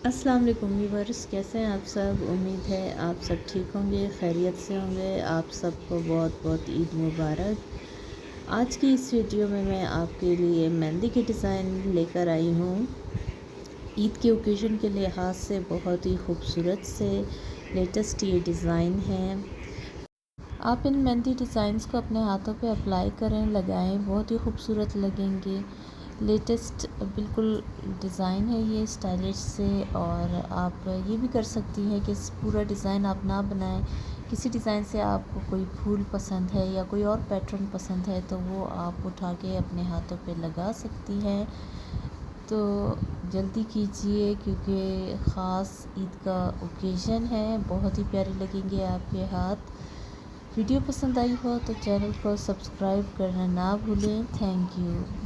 अस्सलाम वालेकुम व्यूवर्स, कैसे हैं आप सब। उम्मीद है आप सब ठीक होंगे, खैरियत से होंगे। आप सबको बहुत बहुत ईद मुबारक। आज की इस वीडियो में मैं आपके लिए मेहंदी की डिज़ाइन लेकर आई हूँ। ईद के ओकेज़न के लिहाज से बहुत ही खूबसूरत से लेटेस्ट ये डिज़ाइन है। आप इन मेहंदी डिज़ाइंस को अपने हाथों पे अप्लाई करें, लगाएं, बहुत ही खूबसूरत लगेंगे। लेटेस्ट बिल्कुल डिज़ाइन है ये, स्टाइलिश से। और आप ये भी कर सकती हैं कि पूरा डिज़ाइन आप ना बनाएं। किसी डिज़ाइन से आपको कोई फूल पसंद है या कोई और पैटर्न पसंद है तो वो आप उठा के अपने हाथों पे लगा सकती हैं। तो जल्दी कीजिए क्योंकि ख़ास ईद का ओकेज़न है, बहुत ही प्यारे लगेंगे आपके हाथ। वीडियो पसंद आई हो तो चैनल को सब्सक्राइब करना ना भूलें। Thank you.